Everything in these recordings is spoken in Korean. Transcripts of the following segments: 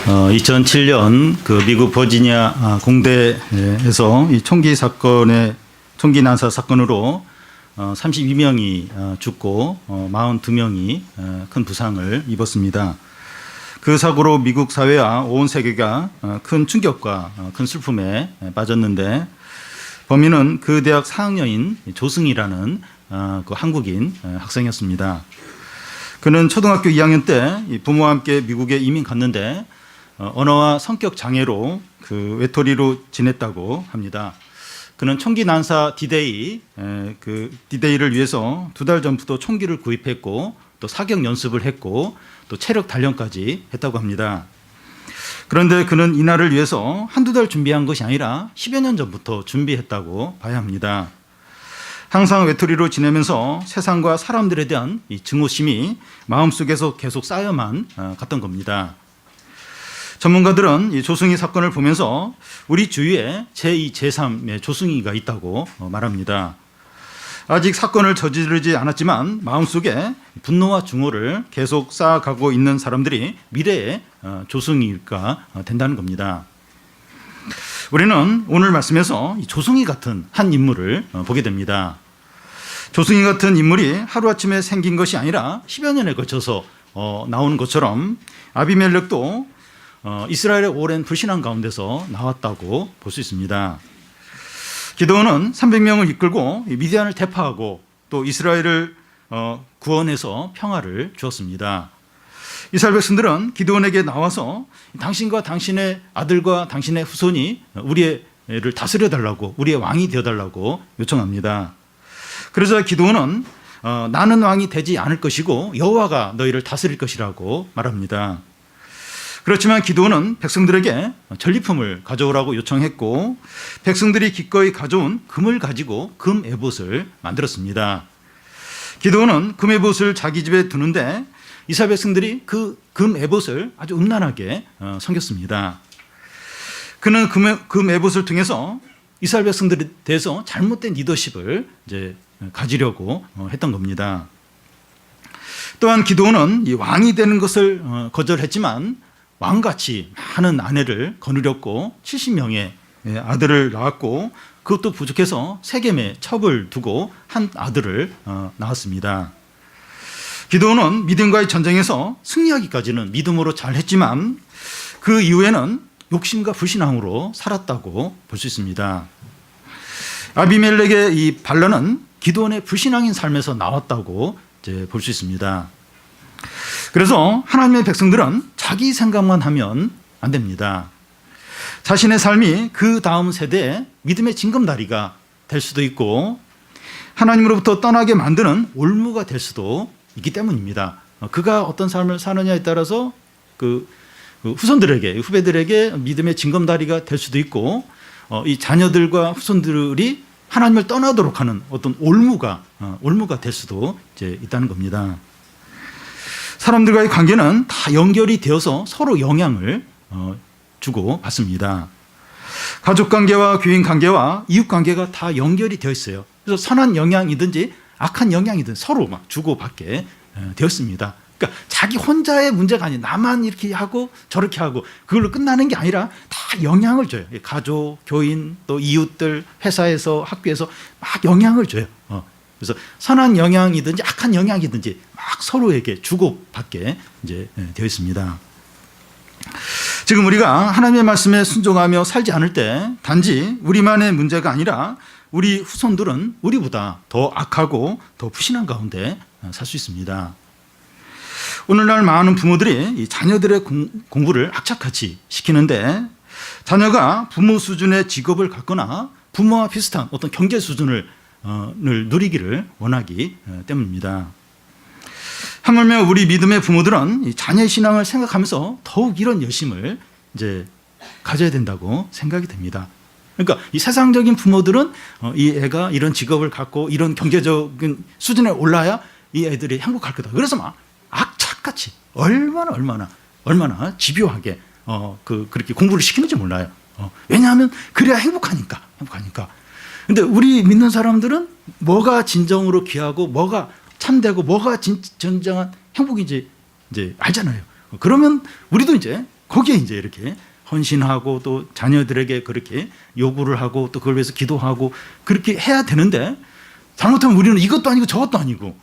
2007년 그 미국 버지니아 공대에서 이 총기 난사 사건으로 32명이 죽고 42명이 큰 부상을 입었습니다. 그 사고로 미국 사회와 온 세계가 큰 충격과 큰 슬픔에 빠졌는데, 범인은 그 대학 4학년인 조승이라는 그 한국인 학생이었습니다. 그는 초등학교 2학년 때 부모와 함께 미국에 이민 갔는데 언어와 성격 장애로 그 외톨이로 지냈다고 합니다. 그는 총기 난사 디데이, 그 디데이를 위해서 2달 전부터 총기를 구입했고 또 사격 연습을 했고 또 체력 단련까지 했다고 합니다. 그런데 그는 이날을 위해서 한두 달 준비한 것이 아니라 10여 년 전부터 준비했다고 봐야 합니다. 항상 외톨이로 지내면서 세상과 사람들에 대한 이 증오심이 마음속에서 계속 쌓여만 갔던 겁니다. 전문가들은 이 조승희 사건을 보면서 우리 주위에 제2, 제3의 조승희가 있다고 말합니다. 아직 사건을 저지르지 않았지만 마음속에 분노와 증오를 계속 쌓아가고 있는 사람들이 미래의 조승희가 된다는 겁니다. 우리는 오늘 말씀에서 이 조승희 같은 한 인물을 보게 됩니다. 조승희 같은 인물이 하루아침에 생긴 것이 아니라 10여 년에 걸쳐서 나오는 것처럼 아비멜렉도 이스라엘의 오랜 불신앙 가운데서 나왔다고 볼 수 있습니다. 기드온은 300명을 이끌고 미디안을 대파하고 또 이스라엘을 구원해서 평화를 주었습니다. 이스라엘 백성들은 기드온에게 나와서 당신과 당신의 아들과 당신의 후손이 우리를 다스려달라고, 우리의 왕이 되어달라고 요청합니다. 그러자 기드온은 나는 왕이 되지 않을 것이고 여호와가 너희를 다스릴 것이라고 말합니다. 그렇지만 기드온은 백성들에게 전리품을 가져오라고 요청했고 백성들이 기꺼이 가져온 금을 가지고 금 에봇을 만들었습니다. 기드온은 금 에봇을 자기 집에 두는데 이스라엘 백성들이 그 금 에봇을 아주 음란하게 섬겼습니다. 그는 금 에봇을 통해서 이스라엘 백성들에 대해서 잘못된 리더십을 이제 가지려고 했던 겁니다. 또한 기드온은 이 왕이 되는 것을 거절했지만 왕같이 많은 아내를 거느렸고 70명의 아들을 낳았고 그것도 부족해서 세겜에 첩을 두고 한 아들을 낳았습니다. 기드온은 미디안과의 전쟁에서 승리하기까지는 믿음으로 잘했지만 그 이후에는 욕심과 불신앙으로 살았다고 볼 수 있습니다. 아비멜렉의 이 반란은 기드온의 불신앙인 삶에서 나왔다고 이제 볼 수 있습니다. 그래서 하나님의 백성들은 자기 생각만 하면 안 됩니다. 자신의 삶이 그 다음 세대의 믿음의 징검다리가 될 수도 있고 하나님으로부터 떠나게 만드는 올무가 될 수도 있기 때문입니다. 그가 어떤 삶을 사느냐에 따라서 그 후손들에게, 후배들에게 믿음의 징검다리가 될 수도 있고 이 자녀들과 후손들이 하나님을 떠나도록 하는 어떤 올무가 될 수도 이제 있다는 겁니다. 사람들과의 관계는 다 연결이 되어서 서로 영향을 주고 받습니다. 가족 관계와 교인 관계와 이웃 관계가 다 연결이 되어 있어요. 그래서 선한 영향이든지 악한 영향이든 서로 막 주고받게 되었습니다. 그러니까 자기 혼자의 문제가 아니에요. 나만 이렇게 하고 저렇게 하고 그걸로 끝나는 게 아니라 다 영향을 줘요. 가족, 교인, 또 이웃들, 회사에서, 학교에서 막 영향을 줘요. 그래서 선한 영향이든지 악한 영향이든지 막 서로에게 주고받게 이제 되어 있습니다. 지금 우리가 하나님의 말씀에 순종하며 살지 않을 때 단지 우리만의 문제가 아니라 우리 후손들은 우리보다 더 악하고 더 불신한 가운데 살 수 있습니다. 오늘날 많은 부모들이 이 자녀들의 공부를 악착같이 시키는데 자녀가 부모 수준의 직업을 갖거나 부모와 비슷한 어떤 경제 수준을 누리기를 원하기 때문입니다. 하물며 우리 믿음의 부모들은 이 자녀의 신앙을 생각하면서 더욱 이런 열심을 이제 가져야 된다고 생각이 됩니다. 그러니까 이 세상적인 부모들은 이 애가 이런 직업을 갖고 이런 경제적인 수준에 올라야 이 애들이 행복할 거다. 그래서 막 악착같이 얼마나 집요하게 그렇게 공부를 시키는지 몰라요. 왜냐하면 그래야 행복하니까. 근데 우리 믿는 사람들은 뭐가 진정으로 귀하고 뭐가 참되고 뭐가 진정한 행복인지 이제 알잖아요. 그러면 우리도 이제 거기에 이제 이렇게 헌신하고 또 자녀들에게 그렇게 요구를 하고 또 그걸 위해서 기도하고 그렇게 해야 되는데 잘못하면 우리는 이것도 아니고 저것도 아니고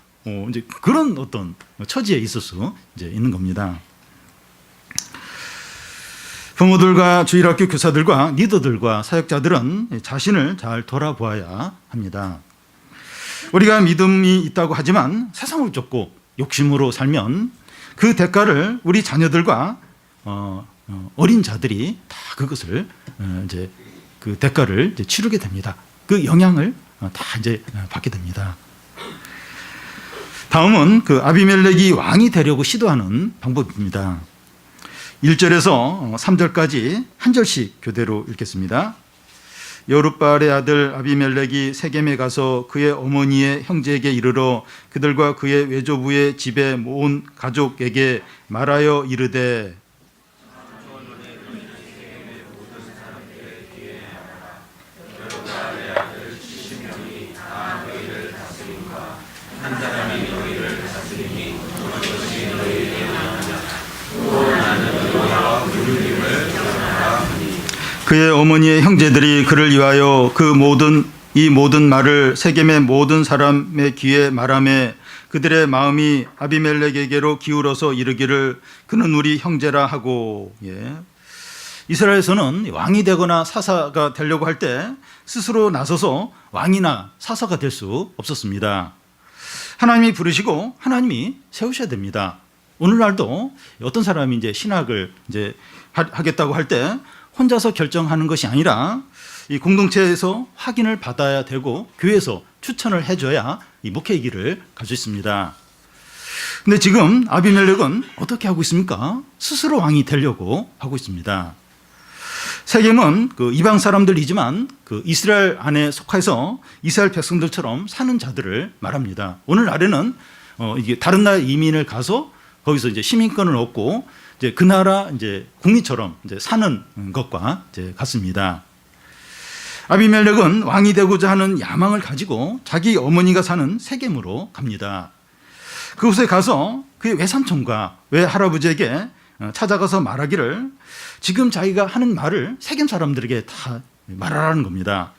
이제 그런 어떤 처지에 있을 수 이제 있는 겁니다. 부모들과 주일학교 교사들과 리더들과 사역자들은 자신을 잘 돌아보아야 합니다. 우리가 믿음이 있다고 하지만 세상을 쫓고 욕심으로 살면 그 대가를 우리 자녀들과 어린 자들이 다 그것을 이제 그 대가를 이제 치르게 됩니다. 그 영향을 다 이제 받게 됩니다. 다음은 그 아비멜렉이 왕이 되려고 시도하는 방법입니다. 1절에서 3절까지 한 절씩 교대로 읽겠습니다. 여룻바알의 아들 아비멜렉이 세겜에 가서 그의 어머니의 형제에게 이르러 그들과 그의 외조부의 집에 모은 가족에게 말하여 이르되 그의 어머니의 형제들이 그를 위하여 이 모든 말을 세겜의 모든 사람의 귀에 말하매 그들의 마음이 아비멜렉에게로 기울어서 이르기를 그는 우리 형제라 하고. 이스라엘에서는 왕이 되거나 사사가 되려고 할 때 스스로 나서서 왕이나 사사가 될 수 없었습니다. 하나님이 부르시고 하나님이 세우셔야 됩니다. 오늘날도 어떤 사람이 이제 신학을 이제 하겠다고 할 때 혼자서 결정하는 것이 아니라 이 공동체에서 확인을 받아야 되고 교회에서 추천을 해줘야 이 목회의 길을 갈 수 있습니다. 근데 지금 아비멜렉은 어떻게 하고 있습니까? 스스로 왕이 되려고 하고 있습니다. 세겜은 그 이방 사람들이지만 그 이스라엘 안에 속해서 이스라엘 백성들처럼 사는 자들을 말합니다. 오늘날에는 이게 다른 나라 이민을 가서 거기서 이제 시민권을 얻고 이제 그 나라 이제 국민처럼 이제 사는 것과 이제 같습니다. 아비멜렉은 왕이 되고자 하는 야망을 가지고 자기 어머니가 사는 세겜으로 갑니다. 그곳에 가서 그의 외삼촌과 외할아버지에게 찾아가서 말하기를 지금 자기가 하는 말을 세겜 사람들에게 다 말하라는 겁니다.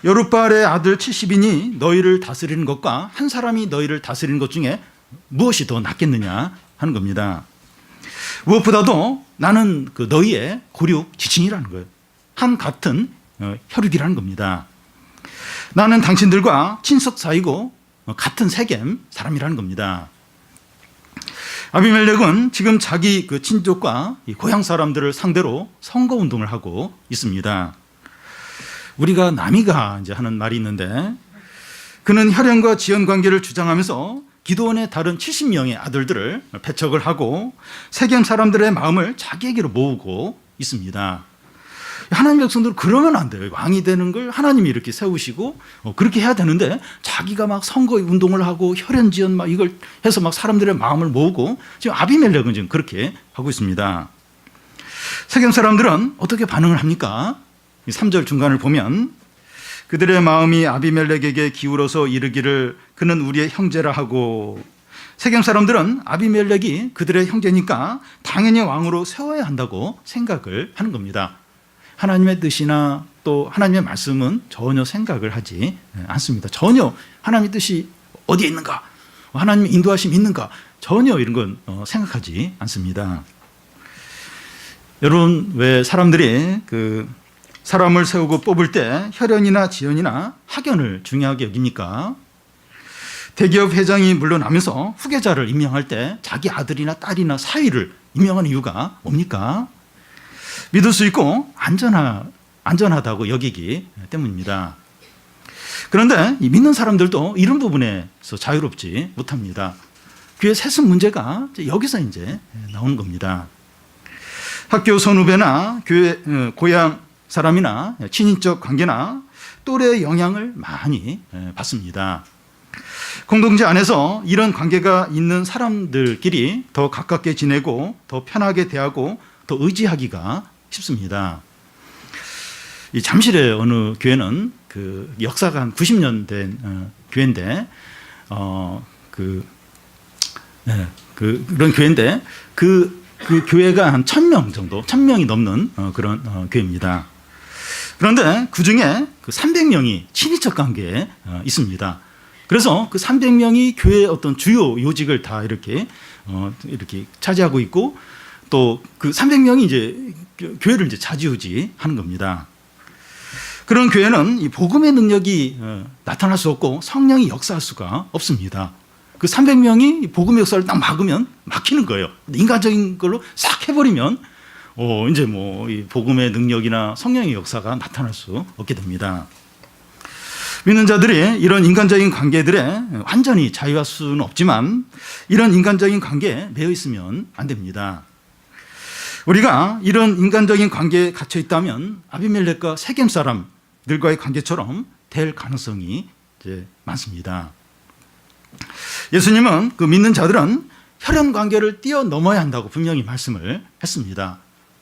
여룻바알의 아들 70인이 너희를 다스리는 것과 한 사람이 너희를 다스리는 것 중에 무엇이 더 낫겠느냐 하는 겁니다. 무엇보다도 나는 그 너희의 고륙 지친이라는 거예요. 한 같은 혈육이라는 겁니다. 나는 당신들과 친석 사이고 같은 세겜 사람이라는 겁니다. 아비멜렉은 지금 자기 그 친족과 고향 사람들을 상대로 선거 운동을 하고 있습니다. 우리가 남이가 이제 하는 말이 있는데 그는 혈연과 지연 관계를 주장하면서 기드온의 다른 70명의 아들들을 배척을 하고 세겜 사람들의 마음을 자기에게로 모으고 있습니다. 하나님 백성들은 그러면 안 돼요. 왕이 되는 걸 하나님이 이렇게 세우시고 그렇게 해야 되는데 자기가 막 선거 운동을 하고 혈연 지연 막 이걸 해서 막 사람들의 마음을 모으고 지금 아비멜렉은 지금 그렇게 하고 있습니다. 세겜 사람들은 어떻게 반응을 합니까? 3절 중간을 보면 그들의 마음이 아비멜렉에게 기울어서 이르기를 그는 우리의 형제라 하고 세겜 사람들은 아비멜렉이 그들의 형제니까 당연히 왕으로 세워야 한다고 생각을 하는 겁니다. 하나님의 뜻이나 또 하나님의 말씀은 전혀 생각을 하지 않습니다. 전혀 하나님의 뜻이 어디에 있는가, 하나님의 인도하심이 있는가, 전혀 이런 건 생각하지 않습니다. 여러분, 왜 사람들이 그 사람을 세우고 뽑을 때 혈연이나 지연이나 학연을 중요하게 여깁니까? 대기업 회장이 물러나면서 후계자를 임명할 때 자기 아들이나 딸이나 사위를 임명하는 이유가 뭡니까? 믿을 수 있고 안전하다고 여기기 때문입니다. 그런데 이 믿는 사람들도 이런 부분에서 자유롭지 못합니다. 교회 세습 문제가 여기서 이제 나오는 겁니다. 학교 선후배나 교회 고향 사람이나 친인적 관계나 또래의 영향을 많이 받습니다. 공동체 안에서 이런 관계가 있는 사람들끼리 더 가깝게 지내고 더 편하게 대하고 더 의지하기가 쉽습니다. 이 잠실의 어느 교회는 그 역사가 한 90년 된 교회인데 그런 교회인데 그 교회가 한 1,000명 정도, 1,000명이 넘는 그런 교회입니다. 그런데 그 중에 그 300명이 친인척 관계에 있습니다. 그래서 그 300명이 교회의 어떤 주요 요직을 다 이렇게 차지하고 있고 또 그 300명이 이제 교회를 이제 좌지우지하는 겁니다. 그런 교회는 이 복음의 능력이 나타날 수 없고 성령이 역사할 수가 없습니다. 그 300명이 복음의 역사를 딱 막히는 거예요. 인간적인 걸로 싹 해버리면 이제 뭐 이 복음의 능력이나 성령의 역사가 나타날 수 없게 됩니다. 믿는 자들이 이런 인간적인 관계들에 완전히 자유할 수는 없지만 이런 인간적인 관계에 매여 있으면 안 됩니다. 우리가 이런 인간적인 관계에 갇혀 있다면 아비멜렉과 세겜 사람들과의 관계처럼 될 가능성이 이제 많습니다. 예수님은 그 믿는 자들은 혈연 관계를 뛰어넘어야 한다고 분명히 말씀을 했습니다.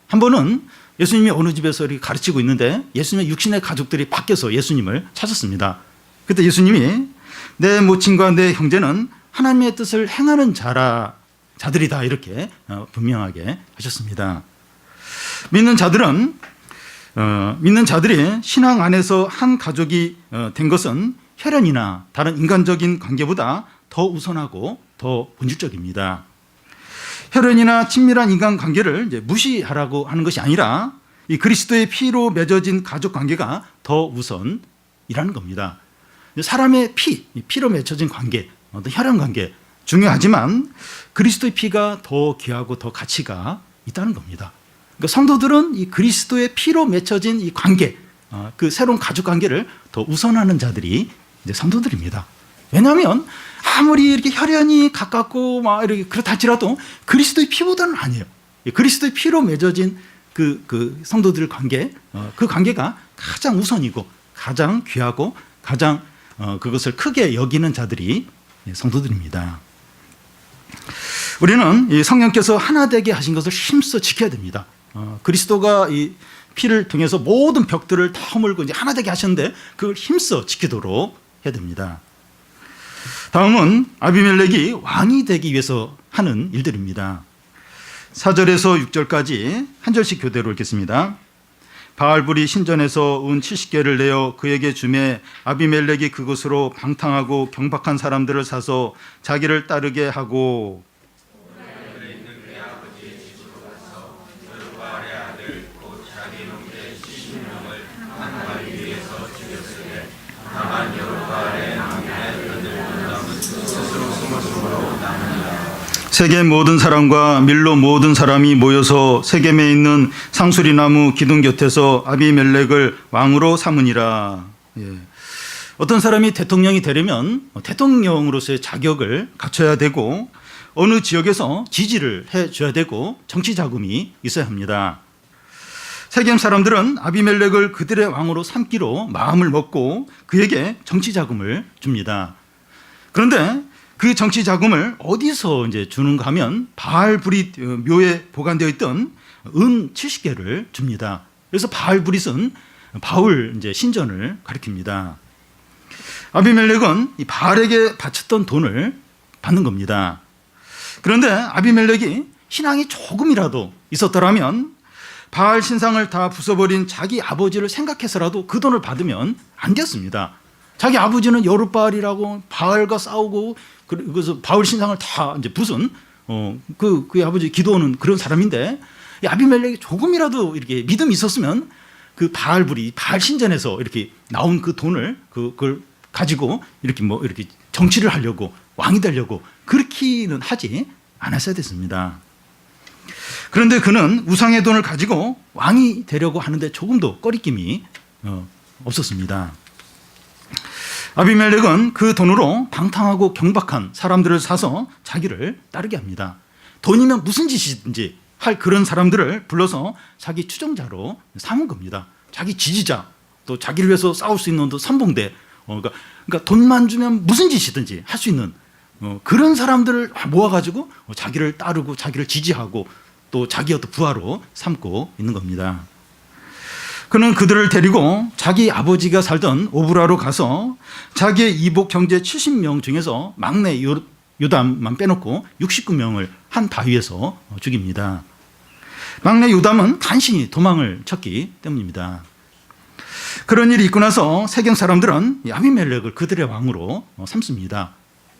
한 번은 예수님이 어느 집에서 이렇게 가르치고 있는데 예수님의 육신의 가족들이 밖에서 예수님을 찾았습니다. 그때 예수님이 내 모친과 내 형제는 하나님의 뜻을 행하는 자들이다 이렇게 분명하게 하셨습니다. 믿는 자들이 신앙 안에서 한 가족이 된 것은 혈연이나 다른 인간적인 관계보다 더 우선하고 더 본질적입니다. 혈연이나 친밀한 인간 관계를 이제 무시하라고 하는 것이 아니라 이 그리스도의 피로 맺어진 가족 관계가 더 우선이라는 겁니다. 사람의 피로 맺어진 관계, 어떤 혈연 관계 중요하지만 그리스도의 피가 더 귀하고 더 가치가 있다는 겁니다. 그러니까 성도들은 이 그리스도의 피로 맺혀진 이 관계, 그 새로운 가족 관계를 더 우선하는 자들이 이제 성도들입니다. 왜냐하면 아무리 이렇게 혈연이 가깝고 막 이렇게 그렇다 할지라도 그리스도의 피보다는 아니에요. 그리스도의 피로 맺어진 그 성도들 관계, 그 관계가 가장 우선이고 가장 귀하고 가장 그것을 크게 여기는 자들이 성도들입니다. 우리는 이 성령께서 하나 되게 하신 것을 힘써 지켜야 됩니다. 그리스도가 이 피를 통해서 모든 벽들을 다 허물고 이제 하나 되게 하셨는데 그걸 힘써 지키도록 해야 됩니다. 다음은 아비멜렉이 왕이 되기 위해서 하는 일들입니다. 4절에서 6절까지 한 절씩 교대로 읽겠습니다. 바알불이 신전에서 은 70개를 내어 그에게 주매 아비멜렉이 그것으로 방탕하고 경박한 사람들을 사서 자기를 따르게 하고 세겜 모든 사람과 밀로 모든 사람이 모여서 세겜에 있는 상수리나무 기둥 곁에서 아비멜렉을 왕으로 삼으니라. 어떤 사람이 대통령이 되려면 대통령으로서의 자격을 갖춰야 되고 어느 지역에서 지지를 해줘야 되고 정치 자금이 있어야 합니다. 세겜 사람들은 아비멜렉을 그들의 왕으로 삼기로 마음을 먹고 그에게 정치 자금을 줍니다. 그런데 그 정치 자금을 어디서 이제 주는가 하면 바알브릿 묘에 보관되어 있던 은 70개를 줍니다. 그래서 바알브릿은 바울 이제 신전을 가리킵니다. 아비멜렉은 이 바알에게 바쳤던 돈을 받는 겁니다. 그런데 아비멜렉이 신앙이 조금이라도 있었더라면 바알 신상을 다 부숴버린 자기 아버지를 생각해서라도 그 돈을 받으면 안 됐습니다. 자기 아버지는 여룻바알이라고 바알과 싸우고 그래서 바울 신상을 다 이제 부순 그 아버지 기도하는 그런 사람인데 아비멜렉이 조금이라도 이렇게 믿음이 있었으면 그 바알 신전에서 이렇게 나온 그 돈을 그걸 가지고 이렇게 이렇게 정치를 하려고 왕이 되려고 그렇게는 하지 않았어야 됐습니다. 그런데 그는 우상의 돈을 가지고 왕이 되려고 하는데 조금도 꺼리낌이 없었습니다. 아비멜렉은 그 돈으로 방탕하고 경박한 사람들을 사서 자기를 따르게 합니다. 돈이면 무슨 짓이든지 할 그런 사람들을 불러서 자기 추종자로 삼은 겁니다. 자기 지지자, 또 자기를 위해서 싸울 수 있는 또 선봉대, 그러니까 돈만 주면 무슨 짓이든지 할 수 있는 그런 사람들을 모아가지고 자기를 따르고 자기를 지지하고 또 자기의 어떤 부하로 삼고 있는 겁니다. 그는 그들을 데리고 자기 아버지가 살던 오브라로 가서 자기의 이복 형제 70명 중에서 막내 요담만 빼놓고 69명을 한 바위에서 죽입니다. 막내 요담은 간신히 도망을 쳤기 때문입니다. 그런 일이 있고 나서 세겜 사람들은 이 아비멜렉을 그들의 왕으로 삼습니다.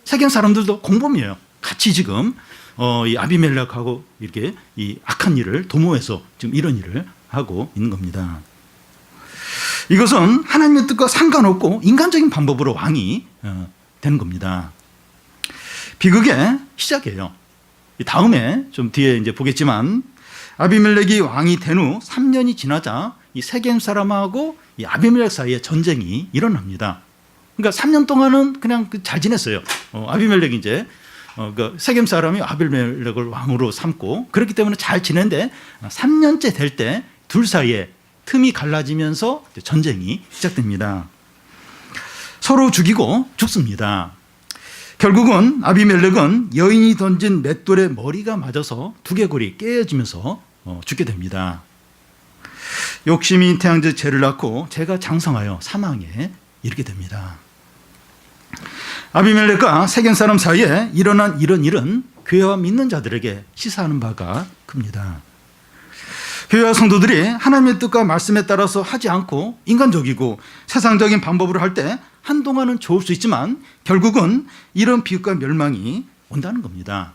세겜 사람들도 공범이에요. 같이 지금 이 아비멜렉하고 이렇게 이 악한 일을 도모해서 지금 이런 일을 하고 있는 겁니다. 이것은 하나님의 뜻과 상관없고 인간적인 방법으로 왕이 되는 겁니다. 비극의 시작이에요. 다음에 좀 뒤에 이제 보겠지만 아비멜렉이 왕이 된 후 3년이 지나자 이 세겜 사람하고 이 아비멜렉 사이에 전쟁이 일어납니다. 그러니까 3년 동안은 그냥 잘 지냈어요. 아비멜렉이 이제 그 세겜 사람이 아비멜렉을 왕으로 삼고 그렇기 때문에 잘 지냈는데 3년째 될 때 둘 사이에 틈이 갈라지면서 전쟁이 시작됩니다. 서로 죽이고 죽습니다. 결국은 아비멜렉은 여인이 던진 맷돌에 머리가 맞아서 두개골이 깨어지면서 죽게 됩니다. 욕심이 태양제 죄를 낳고 죄가 장성하여 사망에 이르게 됩니다. 아비멜렉과 세겜 사람 사이에 일어난 이런 일은 교회와 믿는 자들에게 시사하는 바가 큽니다. 교회와 성도들이 하나님의 뜻과 말씀에 따라서 하지 않고 인간적이고 세상적인 방법으로 할 때 한동안은 좋을 수 있지만 결국은 이런 비극과 멸망이 온다는 겁니다.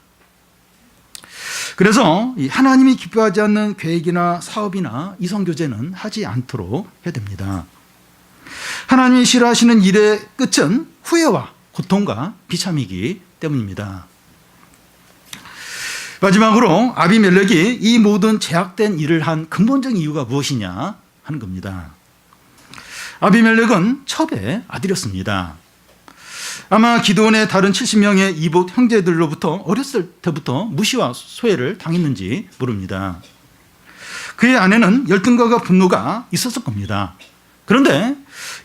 그래서 하나님이 기뻐하지 않는 계획이나 사업이나 이성교제는 하지 않도록 해야 됩니다. 하나님이 싫어하시는 일의 끝은 후회와 고통과 비참이기 때문입니다. 마지막으로 아비멜렉이 이 모든 제약된 일을 한 근본적인 이유가 무엇이냐 하는 겁니다. 아비멜렉은 첩의 아들이었습니다. 아마 기드온의 다른 70명의 이복 형제들로부터 어렸을 때부터 무시와 소외를 당했는지 모릅니다. 그의 안에는 열등감과 분노가 있었을 겁니다. 그런데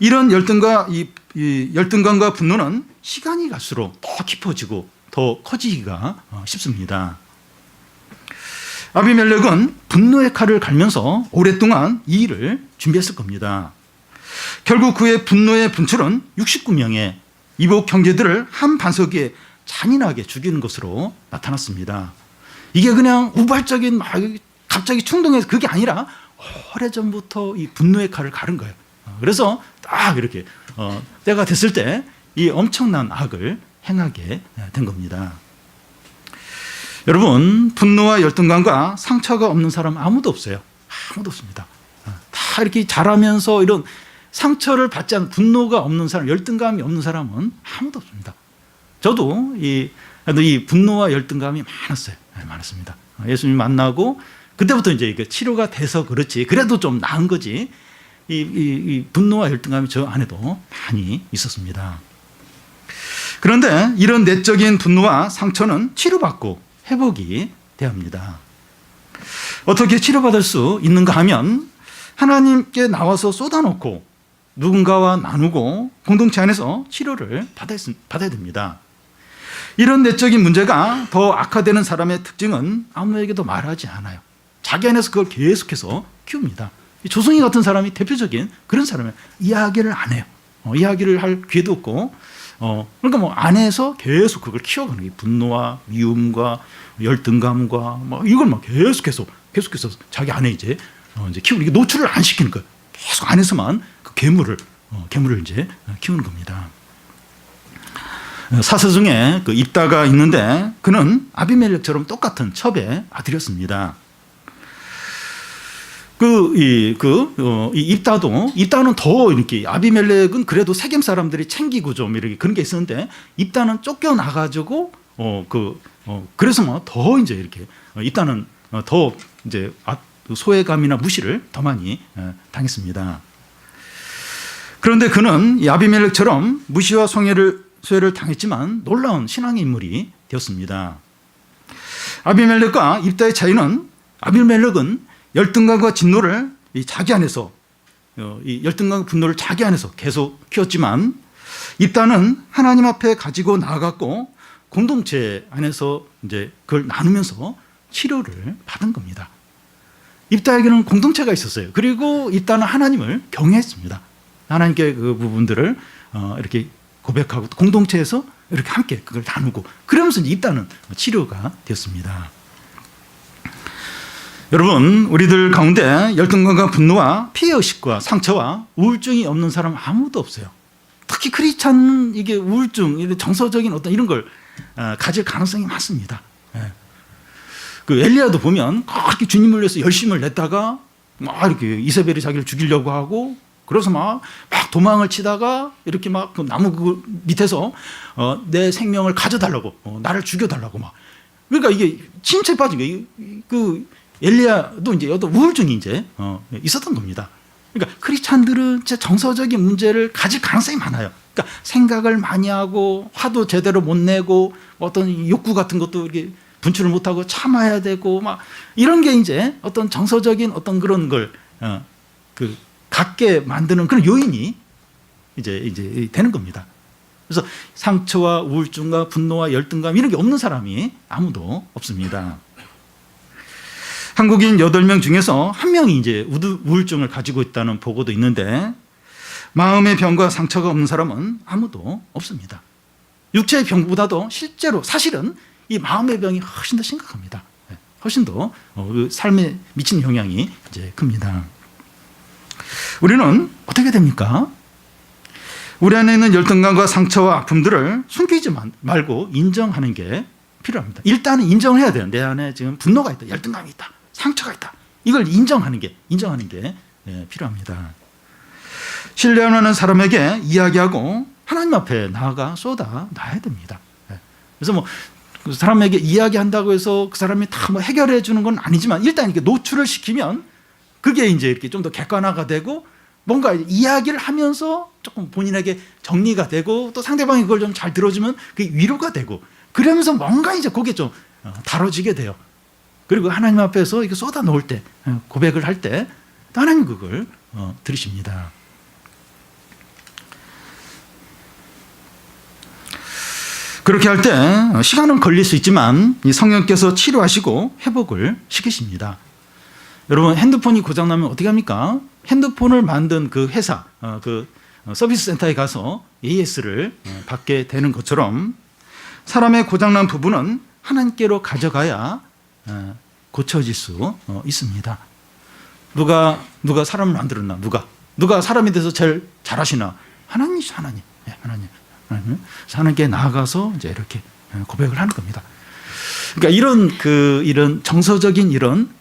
이런 열등감과 분노는 시간이 갈수록 더 깊어지고 더 커지기가 쉽습니다. 아비멜렉은 분노의 칼을 갈면서 오랫동안 이 일을 준비했을 겁니다. 결국 그의 분노의 분출은 69명의 이복 형제들을 한 반석에 잔인하게 죽이는 것으로 나타났습니다. 이게 그냥 우발적인 갑자기 충동해서 그게 아니라 오래전부터 이 분노의 칼을 가른 거예요. 그래서 딱 이렇게 때가 됐을 때 이 엄청난 악을 행하게 된 겁니다. 여러분, 분노와 열등감과 상처가 없는 사람 아무도 없어요. 아무도 없습니다. 다 이렇게 자라면서 이런 상처를 받지 않은 분노가 없는 사람, 열등감이 없는 사람은 아무도 없습니다. 저도 이 분노와 열등감이 많았어요. 많았습니다. 예수님 만나고 그때부터 이제 치료가 돼서 그렇지, 그래도 좀 나은 거지. 이 분노와 열등감이 저 안에도 많이 있었습니다. 그런데 이런 내적인 분노와 상처는 치료받고 회복이 돼야 합니다. 어떻게 치료받을 수 있는가 하면 하나님께 나와서 쏟아놓고 누군가와 나누고 공동체 안에서 치료를 받아야 됩니다. 이런 내적인 문제가 더 악화되는 사람의 특징은 아무에게도 말하지 않아요. 자기 안에서 그걸 계속해서 키웁니다. 조승희 같은 사람이 대표적인 그런 사람이에요. 이야기를 안 해요. 이야기를 할 기회도 없고, 그러니까 뭐 안에서 계속 그걸 키워가는 게 분노와 미움과 열등감과 이걸 계속해서 자기 안에 이제 키우는, 이게 노출을 안 시키는 거예요. 계속 안에서만 그 괴물을 이제 키우는 겁니다. 사서 중에 그 입다가 있는데 그는 아비멜렉처럼 똑같은 첩의 아들이었습니다. 이 입다는 더 이렇게, 아비멜렉은 그래도 세겜 사람들이 챙기고 좀 이렇게 그런 게 있었는데 입다는 쫓겨나가지고 그래서 더 이제 이렇게 입다는 더 이제 소외감이나 무시를 더 많이 당했습니다. 그런데 그는 이 아비멜렉처럼 무시와 소외를 당했지만 놀라운 신앙의 인물이 되었습니다. 아비멜렉과 입다의 차이는, 아비멜렉은 열등감과 진노를 자기 안에서, 이 열등감과 분노를 자기 안에서 계속 키웠지만 입다는 하나님 앞에 가지고 나아갔고 공동체 안에서 이제 그걸 나누면서 치료를 받은 겁니다. 입다에게는 공동체가 있었어요. 그리고 입다는 하나님을 경외했습니다. 하나님께 그 부분들을 이렇게 고백하고 공동체에서 이렇게 함께 그걸 나누고 그러면서 이제 입다는 치료가 되었습니다. 여러분, 우리들 가운데 열등감과 분노와 피해의식과 상처와 우울증이 없는 사람 아무도 없어요. 특히 크리스찬은 이게 우울증, 정서적인 어떤 이런 걸 가질 가능성이 많습니다. 그 엘리야도 보면 그렇게 주님을 위해서 열심을 냈다가 막 이렇게 이세벨이 자기를 죽이려고 하고 그래서 막 도망을 치다가 이렇게 막 그 나무 그 밑에서 내 생명을 가져달라고 나를 죽여달라고 막 그러니까 이게 침체에 빠진 거예요. 그 엘리야도 이제 어떤 우울증이 이제 있었던 겁니다. 그러니까 크리스찬들은 진짜 정서적인 문제를 가질 가능성이 많아요. 그러니까 생각을 많이 하고 화도 제대로 못 내고 어떤 욕구 같은 것도 이렇게 분출을 못 하고 참아야 되고 막 이런 게 이제 어떤 정서적인 어떤 그런 걸 그 갖게 만드는 그런 요인이 이제 되는 겁니다. 그래서 상처와 우울증과 분노와 열등감 이런 게 없는 사람이 아무도 없습니다. 한국인 8명 중에서 1명이 이제 우울증을 가지고 있다는 보고도 있는데 마음의 병과 상처가 없는 사람은 아무도 없습니다. 육체의 병보다도 실제로 사실은 이 마음의 병이 훨씬 더 심각합니다. 훨씬 더 삶에 미치는 영향이 이제 큽니다. 우리는 어떻게 됩니까? 우리 안에 있는 열등감과 상처와 아픔들을 숨기지 말고 인정하는 게 필요합니다. 일단은 인정을 해야 돼요. 내 안에 지금 분노가 있다, 열등감이 있다, 상처가 있다. 이걸 인정하는 게 필요합니다. 신뢰하는 사람에게 이야기하고 하나님 앞에 나아가 쏟아놔야 됩니다. 그래서 뭐 그 사람에게 이야기한다고 해서 그 사람이 다 뭐 해결해 주는 건 아니지만 일단 이렇게 노출을 시키면 그게 이제 이렇게 좀 더 객관화가 되고 뭔가 이야기를 하면서 조금 본인에게 정리가 되고 또 상대방이 그걸 좀 잘 들어주면 그게 위로가 되고 그러면서 뭔가 이제 그게 좀 다뤄지게 돼요. 그리고 하나님 앞에서 이렇게 쏟아 놓을 때 고백을 할 때 하나님 그걸 들으십니다. 그렇게 할 때 시간은 걸릴 수 있지만 이 성령께서 치료하시고 회복을 시키십니다. 여러분 핸드폰이 고장나면 어떻게 합니까? 핸드폰을 만든 그 회사 그 서비스 센터에 가서 AS를 받게 되는 것처럼 사람의 고장난 부분은 하나님께로 가져가야 고쳐질 수 있습니다. 누가 사람을 만들었나? 누가 사람에 대해서 제일 잘하시나? 하나님. 하나님께 나아가서 이제 이렇게 고백을 하는 겁니다. 그러니까 이런 정서적인 이런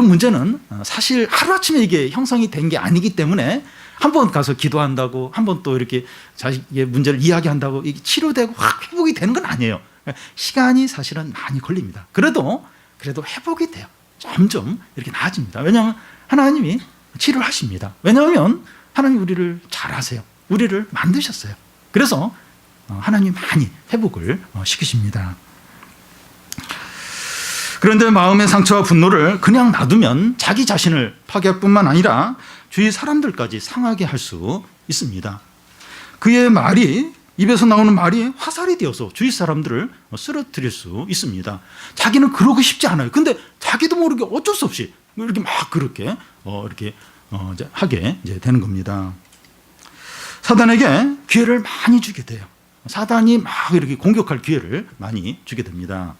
문제는 사실 하루아침에 이게 형성이 된 게 아니기 때문에 한 번 가서 기도한다고 한 번 또 이렇게 자식의 문제를 이야기한다고 이게 치료되고 확 회복이 되는 건 아니에요. 시간이 사실은 많이 걸립니다. 그래도 회복이 돼요. 점점 이렇게 나아집니다. 왜냐하면 하나님이 치료를 하십니다. 왜냐하면 하나님 우리를 잘 아세요. 우리를 만드셨어요. 그래서 하나님 많이 회복을 시키십니다. 그런데 마음의 상처와 분노를 그냥 놔두면 자기 자신을 파괴할 뿐만 아니라 주위 사람들까지 상하게 할 수 있습니다. 그의 말이 입에서 나오는 말이 화살이 되어서 주위 사람들을 쓰러뜨릴 수 있습니다. 자기는 그러고 싶지 않아요. 근데 자기도 모르게 어쩔 수 없이 이렇게 막 그렇게 하게 이제 되는 겁니다. 사단에게 기회를 많이 주게 돼요. 사단이 막 이렇게 공격할 기회를 많이 주게 됩니다.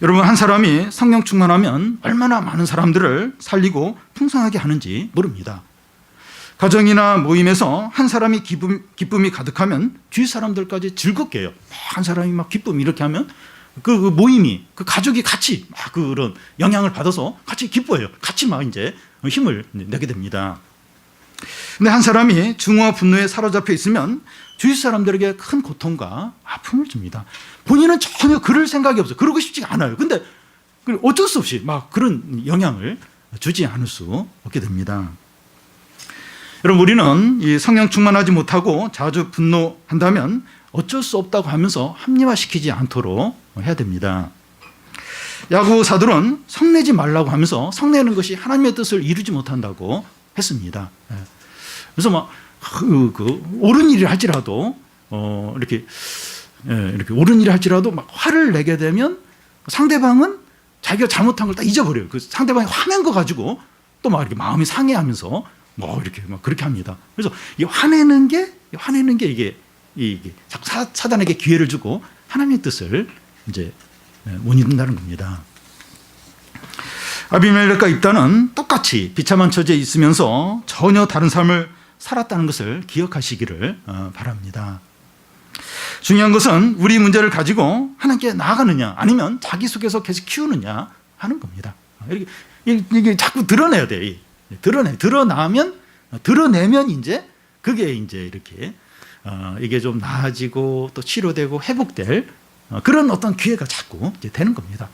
여러분 한 사람이 성령 충만하면 얼마나 많은 사람들을 살리고 풍성하게 하는지 모릅니다. 가정이나 모임에서 한 사람이 기쁨이 가득하면 주위 사람들까지 즐겁게 해요. 한 사람이 막 기쁨 이렇게 하면 그 모임이 그 가족이 같이 막 그런 영향을 받아서 같이 기뻐해요. 같이 막 이제 힘을 내게 됩니다. 근데 한 사람이 증오와 분노에 사로잡혀 있으면 주위 사람들에게 큰 고통과 아픔을 줍니다. 본인은 전혀 그럴 생각이 없어요. 그러고 싶지가 않아요. 근데 어쩔 수 없이 막 그런 영향을 주지 않을 수 없게 됩니다. 여러분 우리는 이 성령 충만하지 못하고 자주 분노한다면 어쩔 수 없다고 하면서 합리화시키지 않도록 해야 됩니다. 야구 사들은 성내지 말라고 하면서 성내는 것이 하나님의 뜻을 이루지 못한다고 했습니다. 그래서 막 옳은 일을 할지라도 이렇게 옳은 일을 할지라도 막 화를 내게 되면 상대방은 자기가 잘못한 걸 다 잊어버려요. 그 상대방이 화낸 거 가지고 또 막 이렇게 마음이 상해하면서 뭐 이렇게 막 그렇게 합니다. 그래서 이 화내는 게 이게 자꾸 사단에게 기회를 주고 하나님의 뜻을 이제 못 이룬다는 겁니다. 아비멜렉과 입다는 똑같이 비참한 처지에 있으면서 전혀 다른 삶을 살았다는 것을 기억하시기를 바랍니다. 중요한 것은 우리 문제를 가지고 하나님께 나아가느냐 아니면 자기 속에서 계속 키우느냐 하는 겁니다. 이게 자꾸 드러내야 돼. 드러내면 이제 그게 이제 이렇게 이게 좀 나아지고 또 치료되고 회복될 그런 어떤 기회가 자꾸 이제 되는 겁니다.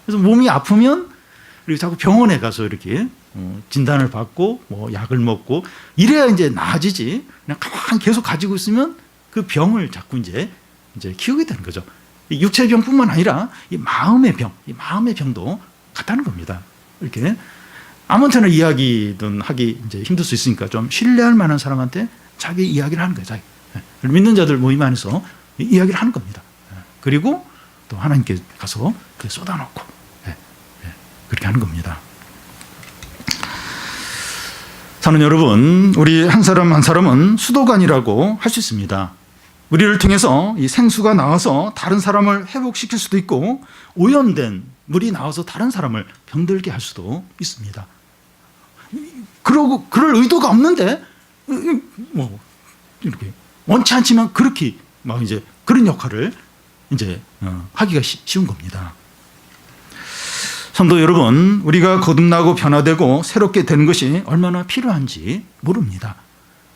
그래서 몸이 아프면 그리고 자꾸 병원에 가서 이렇게 진단을 받고 뭐 약을 먹고 이래야 이제 나아지지. 그냥 가만히 계속 가지고 있으면 그 병을 자꾸 이제 키우게 되는 거죠. 이 육체의 병뿐만 아니라 이 마음의 병도 같다는 겁니다. 이렇게 아무한테나 이야기든 하기 이제 힘들 수 있으니까 좀 신뢰할 만한 사람한테 자기 이야기를 하는 거예요. 믿는 자들 모임 안에서 이야기를 하는 겁니다. 그리고 또 하나님께 가서 쏟아놓고 그렇게 하는 겁니다. 사는 여러분, 우리 한 사람 한 사람은 수도관이라고 할 수 있습니다. 우리를 통해서 이 생수가 나와서 다른 사람을 회복시킬 수도 있고 오염된 물이 나와서 다른 사람을 병들게 할 수도 있습니다. 그러고 그럴 의도가 없는데 뭐 이렇게 원치 않지만 그렇게 막 이제 그런 역할을 이제 하기가 쉬운 겁니다. 성도 여러분, 우리가 거듭나고 변화되고 새롭게 되는 것이 얼마나 필요한지 모릅니다.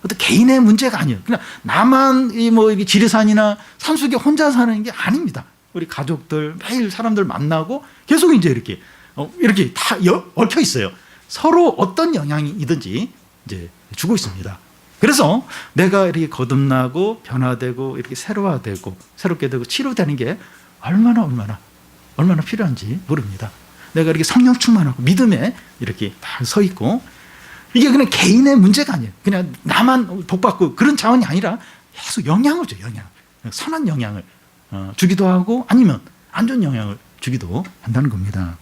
어떤 개인의 문제가 아니에요. 그냥 나만 이 지리산이나 산속에 혼자 사는 게 아닙니다. 우리 가족들 매일 사람들 만나고 계속 이제 이렇게 다 얽혀 있어요. 서로 어떤 영향이든지 이제 주고 있습니다. 그래서 내가 이렇게 거듭나고 변화되고 이렇게 새롭게 되고 치료되는 게 얼마나 필요한지 모릅니다. 내가 이렇게 성령 충만하고 믿음에 이렇게 다 서 있고 이게 그냥 개인의 문제가 아니에요. 그냥 나만 복받고 그런 차원이 아니라 계속 영향을 줘요. 선한 영향을 주기도 하고 아니면 안 좋은 영향을 주기도 한다는 겁니다.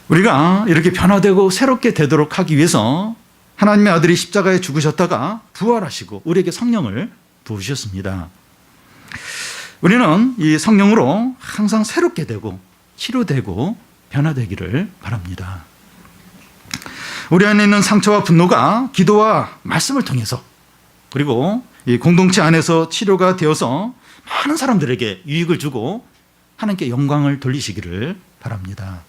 우리가 이렇게 변화되고 새롭게 되도록 하기 위해서 하나님의 아들이 십자가에 죽으셨다가 부활하시고 우리에게 성령을 부으셨습니다. 우리는 이 성령으로 항상 새롭게 되고 치료되고 변화되기를 바랍니다. 우리 안에 있는 상처와 분노가 기도와 말씀을 통해서 그리고 이 공동체 안에서 치료가 되어서 많은 사람들에게 유익을 주고 하나님께 영광을 돌리시기를 바랍니다.